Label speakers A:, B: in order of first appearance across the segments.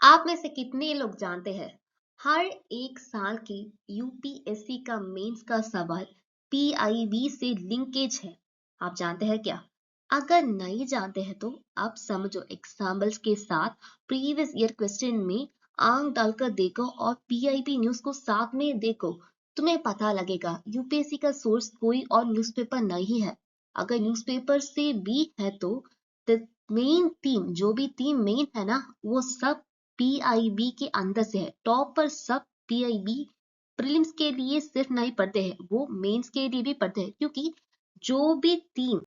A: आप में से कितने लोग जानते हैं हर एक साल के यूपीएससी का मेंस का सवाल पीआईबी से लिंकेज है। आप जानते हैं क्या? अगर नहीं जानते हैं तो आप समझो एग्जाम्पल्स के साथ प्रीवियस ईयर क्वेश्चन में आंख डालकर देखो और पीआईबी न्यूज को साथ में देखो। तुम्हें पता लगेगा यूपीएससी का सोर्स कोई और न्यूज़पेपर नहीं है। अगर न्यूज़पेपर से भी है तो मेन थीम जो भी थीम मेन है ना वो सब पीआईबी के अंदर से है। टॉप पर सब पीआईबी प्रीलिम्स के लिए सिर्फ नहीं पढ़ते हैं, वो मेंस के लिए भी पढ़ते हैं, क्योंकि जो भी टीम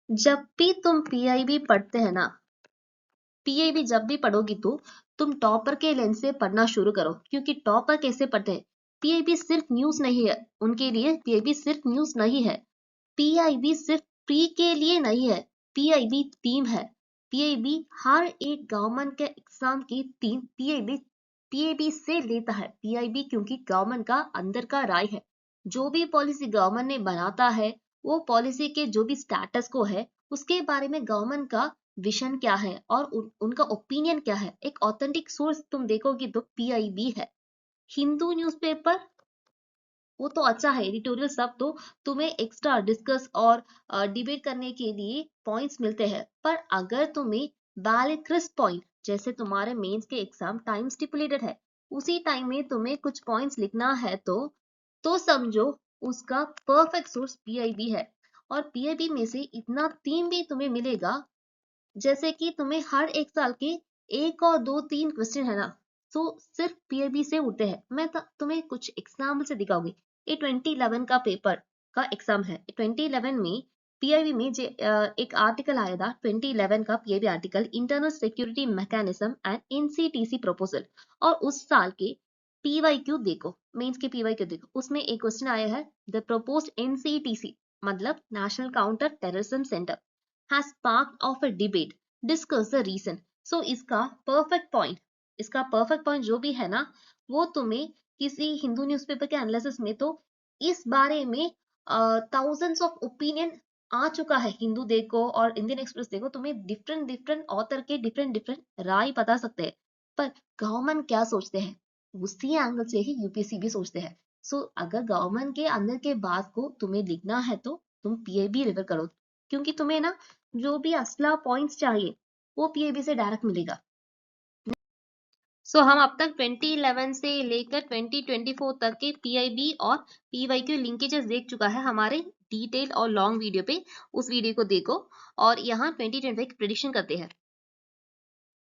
A: जब भी तुम पीआईबी पढ़ते हैं ना, पीआईबी जब भी पढ़ोगी तो तुम टॉपर के लेंस से पढ़ना शुरू करो। क्योंकि टॉपर कैसे पढ़ते हैं? पीआईबी सिर्फ न्यूज नहीं है उनके लिए, पीआईबी सिर्फ न्यूज नहीं है, पीआईबी सिर्फ प्री के लिए नहीं है, पीआईबी टीम है। पीआईबी हर एक गवर्नमेंट के एग्जाम की टीम पीआईबी से लेता है। पीआईबी क्योंकि गवर्नमेंट का अंदर का राय है, जो भी पॉलिसी गवर्नमेंट ने बनाता है वो पॉलिसी के जो भी स्टेटस को है उसके बारे में गवर्नमेंट का विजन क्या है और उनका ओपिनियन क्या है। एक ऑथेंटिक सोर्स तुम देखोगी तो पीआईबी है। हिंदू न्यूज़पेपर वो तो अच्छा है, एडिटोरियल सब तो तुम्हें एक्स्ट्रा डिस्कस और डिबेट करने के लिए पॉइंट्स मिलते हैं। पर अगर तुम्हें वैलिड क्रिस्प पॉइंट, जैसे तुम्हारे मेंस के एग्जाम टाइम स्टिपुलेटेड है, उसी टाइम में तुम्हें कुछ पॉइंट्स लिखना है तो समझो उसका परफेक्ट सोर्स पीआईबी है। और पीआईबी में से इतना थीम भी तुम्हें मिलेगा, जैसे कि तुम्हें हर एक साल के एक और दो तीन क्वेश्चन है ना, तो सिर्फ पीआईबी से उठते हैं। मैं तुम्हें कुछ एग्जाम्पल से दिखाऊंगी। ये 2011 का पेपर का एग्जाम है। 2011 में पीआईबी में एक आर्टिकल आया था, 2011 का PIB article, internal security mechanism and NCTC proposal. और उस साल के पीवाईक्यू देखो, मेंस के पीवाईक्यू देखो, उसमें एक क्वेश्चन आया है, द प्रपोज्ड एनसीटीसी मतलब national counter terrorism centre has sparked of a debate. Discuss the reason. So इसका परफेक्ट पॉइंट जो भी है ना, वो तुम्हें किसी हिंदू न्यूज़पेपर के एनालिसिस में तो इस बारे में थाउजेंड्स ऑफ ओपिनियन आ चुका है। हिंदू देखो और इंडियन एक्सप्रेस देखो, तुम्हें डिफरेंट डिफरेंट ऑथर के डिफरेंट डिफरेंट राय पता सकते हैं। पर गवर्नमेंट क्या सोचते हैं उसी एंगल से ही यूपीएससी भी सोचते हैं। सो अगर गवर्नमेंट के अंदर के बात को तुम्हें लिखना है तो तुम पीआईबी रेफर करो, क्योंकि तुम्हें ना जो भी असला पॉइंट्स चाहिए वो पीआईबी से डायरेक्ट मिलेगा। हम अब तक 2011 से लेकर 2024 तक के पीआईबी और पीवाईक्यू लिंकेजेस देख चुका है हमारे डिटेल और लॉन्ग वीडियो पे। उस वीडियो को देखो और यहाँ 2025 की प्रेडिक्शन करते हैं।